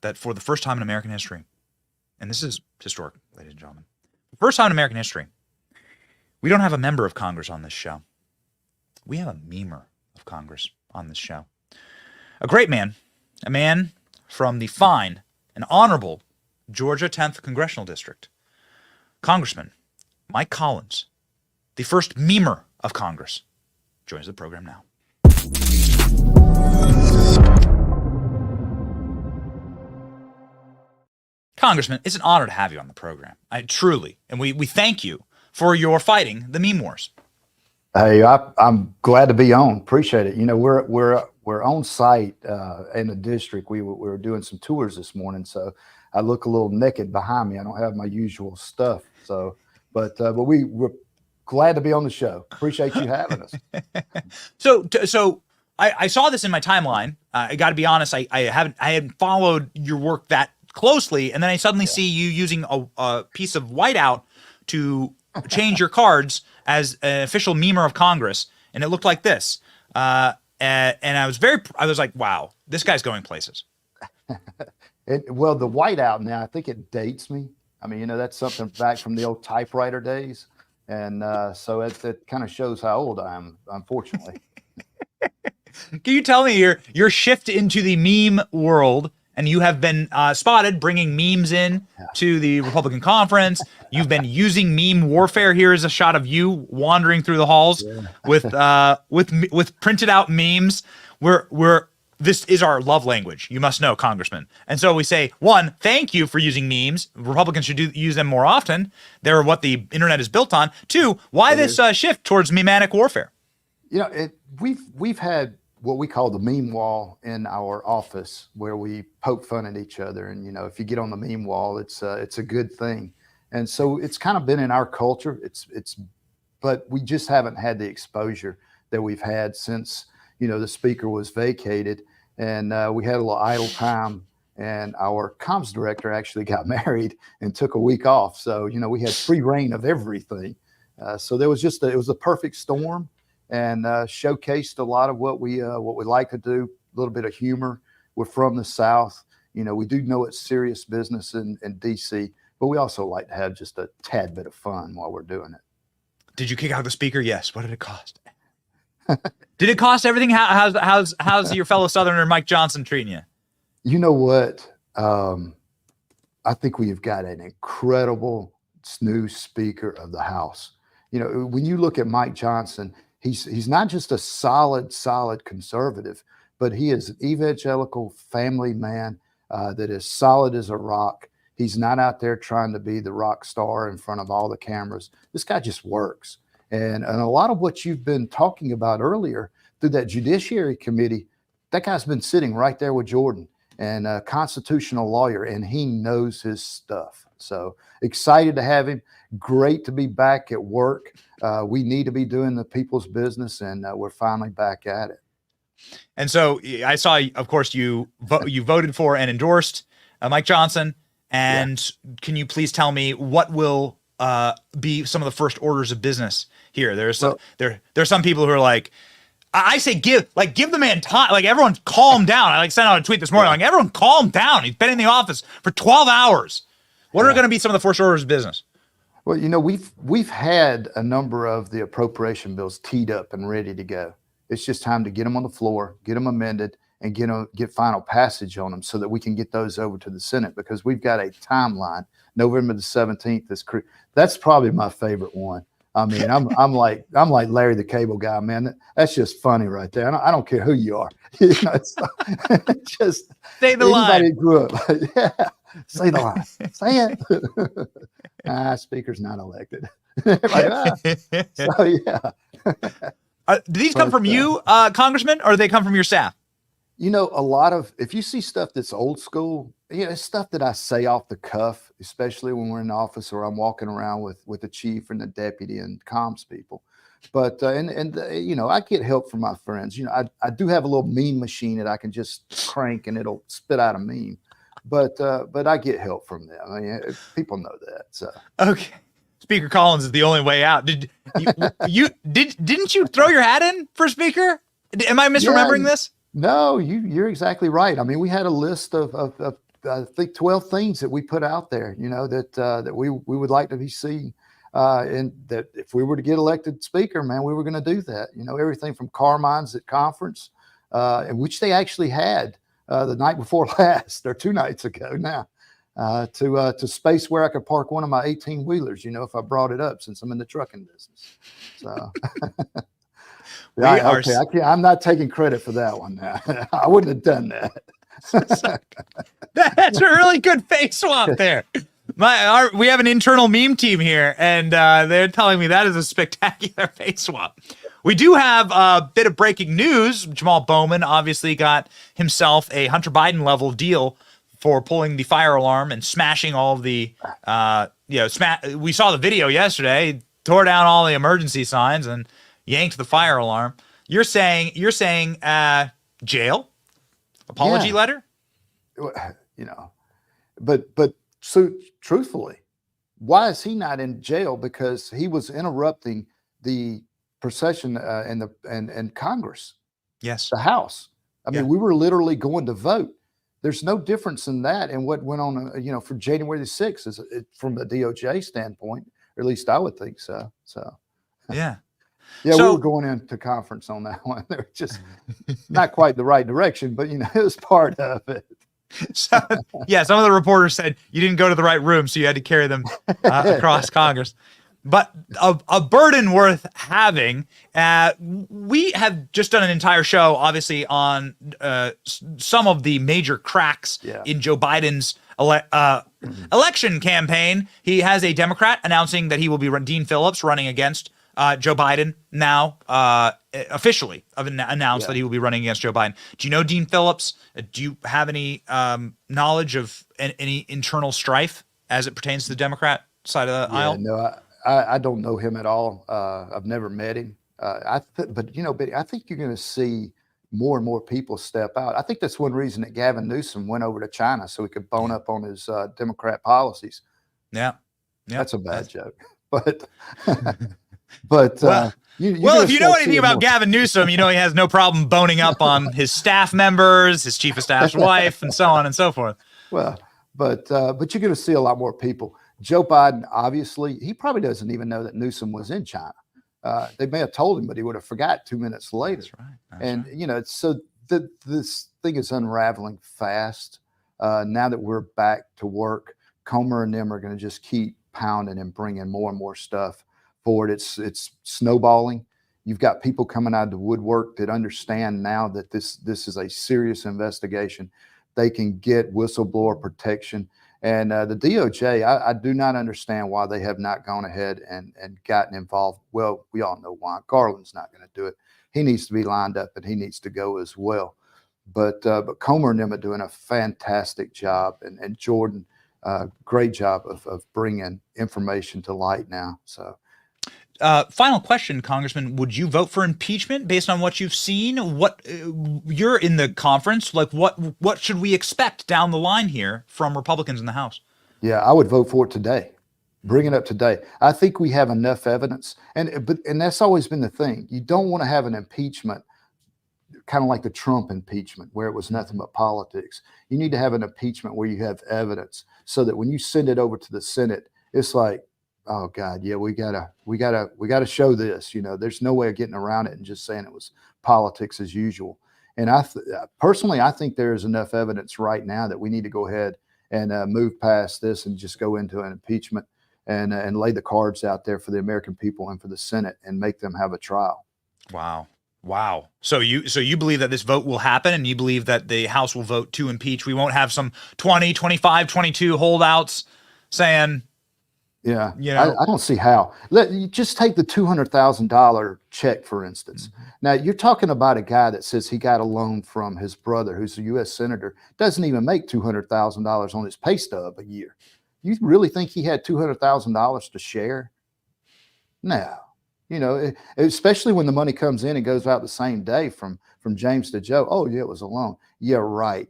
that for the first time in American history, and this is historic, ladies and gentlemen, first time in American history, we don't have a member of Congress on this show. We have a memer of Congress on this show. A great man, a man from the fine and honorable Georgia 10th Congressional District, Congressman Mike Collins, the first memer of Congress, joins the program now. Congressman, it's an honor to have you on the program. Truly. And we thank you for your fighting the meme wars. Hey, I'm glad to be on. Appreciate it. You know, we're on site in the district. We were doing some tours this morning, so I look a little naked behind me. I don't have my usual stuff. So, but we're glad to be on the show. Appreciate you having us. So I saw this in my timeline. I got to be honest. I hadn't followed your work that closely, and then I suddenly see you using a piece of whiteout to change your cards as an official memer of Congress, and it looked like this. And I was like, wow, this guy's going places. Well, the whiteout now, I think it dates me. I mean, you know, that's something back from the old typewriter days, and so it kind of shows how old I am, unfortunately. Can you tell me your shift into the meme world? And you have been spotted bringing memes in to the Republican conference. You've been using meme warfare. Here is a shot of you wandering through the halls with printed out memes. This is our love language. You must know, Congressman. And so we say, one, thank you for using memes. Republicans should use them more often. They're what the internet is built on. Two, why this shift towards memanic warfare? You know, we've had what we call the meme wall in our office, where we poke fun at each other. And, you know, if you get on the meme wall, it's a good thing. And so it's kind of been in our culture. But we just haven't had the exposure that we've had since, you know, the speaker was vacated, and we had a little idle time, and our comms director actually got married and took a week off. So, you know, we had free reign of everything. So there was it was a perfect storm. And showcased a lot of what we like to do, a little bit of humor. We're from the South. You know, we do know it's serious business in D.C., but we also like to have just a tad bit of fun while we're doing it. Did you kick out the speaker? Yes. What did it cost? Did it cost everything? How's your fellow Southerner Mike Johnson treating you? You know what? I think we've got an incredible new Speaker of the House. You know, when you look at Mike Johnson, he's not just a solid conservative, but he is an evangelical family man that is solid as a rock. He's not out there trying to be the rock star in front of all the cameras. This guy just works. And a lot of what you've been talking about earlier through that Judiciary Committee, that guy's been sitting right there with Jordan, and a constitutional lawyer, and he knows his stuff. So excited to have him. Great to be back at work. We need to be doing the people's business, and we're finally back at it. And so I saw, of course, you voted for and endorsed Mike Johnson. And Can you please tell me what will be some of the first orders of business here? There's some people who are like, I say give the man time. Like, everyone calm down. I sent out a tweet this morning, like, everyone calm down. He's been in the office for 12 hours. What are going to be some of the first orders of business? Well, you know, we've had a number of the appropriation bills teed up and ready to go. It's just time to get them on the floor, get them amended, and get final passage on them so that we can get those over to the Senate, because we've got a timeline. November the 17th that's probably my favorite one. I mean, I'm like Larry the Cable Guy, man. That's just funny right there. I don't care who you are. You know, it's just say the line. Anybody grew up, yeah. Say the line. Say it. Speaker's not elected. So yeah. Do these come from you, Congressman, or do they come from your staff? You know, if you see stuff that's old school, you know, it's stuff that I say off the cuff, especially when we're in the office or I'm walking around with the chief and the deputy and comms people. But you know, I get help from my friends. You know, I do have a little meme machine that I can just crank and it'll spit out a meme. But I get help from them. I mean, people know that. So okay, Speaker Collins is the only way out. Didn't you throw your hat in for Speaker? Am I misremembering this? No, you're exactly right. I mean, we had a list of I think 12 things that we put out there, that we would like to be seen. And that if we were to get elected speaker, man, we were going to do that. Everything from car mines at conference, in which they actually had the night before last, or 2 nights ago now, to space where I could park one of my 18 wheelers, if I brought it up, since I'm in the trucking business. So I'm not taking credit for that one now. I wouldn't have done that. That's a really good face swap there. We have an internal meme team here, and they're telling me that is a spectacular face swap. We do have a bit of breaking news. Jamal Bowman obviously got himself a Hunter Biden level deal for pulling the fire alarm and smashing all of the, we saw the video yesterday. He tore down all the emergency signs and yanked the fire alarm. You're saying jail, apology letter? But so truthfully, why is he not in jail? Because he was interrupting the procession and Congress. Yes. The House. I mean, we were literally going to vote. There's no difference in that and what went on, for January the 6th, from the DOJ standpoint, or at least I would think so. So, yeah. Yeah, we were going into conference on that one. They were just not quite the right direction, but, it was part of it. So, some of the reporters said you didn't go to the right room, so you had to carry them across Congress. But a burden worth having. We have just done an entire show, obviously, on some of the major cracks in Joe Biden's election campaign. He has a Democrat announcing that he will be Dean Phillips running against Joe Biden now, officially announced that he will be running against Joe Biden. Do you know Dean Phillips? Do you have any knowledge of any internal strife as it pertains to the Democrat side of the aisle? No, I don't know him at all. I've never met him. But I think you're going to see more and more people step out. I think that's one reason that Gavin Newsom went over to China, so he could bone up on his Democrat policies. Yeah. That's a bad joke. But if you know anything about Gavin Newsom, he has no problem boning up on his staff members, his chief of staff's wife, and so on and so forth. Well, but you're going to see a lot more people. Joe Biden, obviously, he probably doesn't even know that Newsom was in China. They may have told him, but he would have forgot 2 minutes later. That's right. So this thing is unraveling fast. Now that we're back to work, Comer and them are going to just keep pounding and bringing more and more stuff forward. It's snowballing. You've got people coming out of the woodwork that understand now that this is a serious investigation. They can get whistleblower protection. And the DOJ, I do not understand why they have not gone ahead and gotten involved. Well, we all know why. Garland's not going to do it. He needs to be lined up and he needs to go as well. But Comer and them are doing a fantastic job. And Jordan, great job of bringing information to light now. So. Final question, Congressman. Would you vote for impeachment based on what you've seen? What you're in the conference, like what should we expect down the line here from Republicans in the House? Yeah, I would vote for it today. Bring it up today. I think we have enough evidence, and that's always been the thing. You don't want to have an impeachment kind of like the Trump impeachment, where it was nothing but politics. You need to have an impeachment where you have evidence, so that when you send it over to the Senate, it's like, oh God, yeah, we gotta show this. There's no way of getting around it and just saying it was politics as usual. And personally, I think there is enough evidence right now that we need to go ahead and move past this and just go into an impeachment and lay the cards out there for the American people and for the Senate and make them have a trial. Wow. So you believe that this vote will happen, and you believe that the House will vote to impeach. We won't have some 20, 25, 22 holdouts saying. Yeah, I don't see how. You just take the $200,000 check, for instance. Mm-hmm. Now, you're talking about a guy that says he got a loan from his brother, who's a U.S. senator, doesn't even make $200,000 on his pay stub a year. You really think he had $200,000 to share? No. Especially when the money comes in and goes out the same day from James to Joe. Oh, yeah, it was a loan. Yeah, right.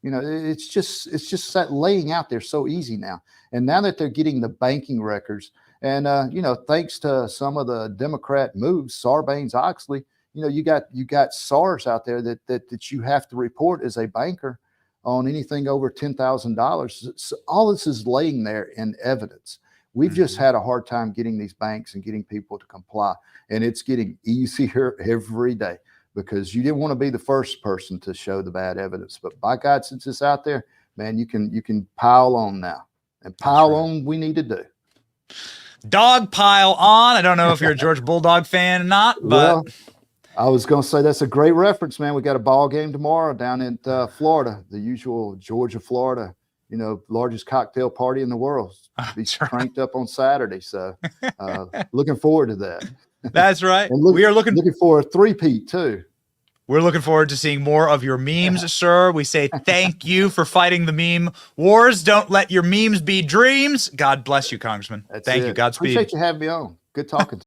It's just that laying out there so easy now. And now that they're getting the banking records, and thanks to some of the Democrat moves, Sarbanes-Oxley, you got SARS out there that you have to report as a banker. on anything over $10,000. So all this is laying there in evidence. We've just had a hard time getting these banks and getting people to comply, and it's getting easier every day because you didn't want to be the first person to show the bad evidence. But by God, since it's out there, man, you can pile on now and pile on. We need to do. Dog pile on. I don't know if you're a Georgia Bulldog fan or not, but well, I was going to say that's a great reference, man. We got a ball game tomorrow down in Florida, the usual Georgia, Florida, largest cocktail party in the world. Be cranked up on Saturday. So looking forward to that. That's right. We are looking for a three-peat too. We're looking forward to seeing more of your memes, sir. We say thank you for fighting the meme wars. Don't let your memes be dreams. God bless you, Congressman. Thank you. Godspeed. Appreciate you having me on. Good talking to you.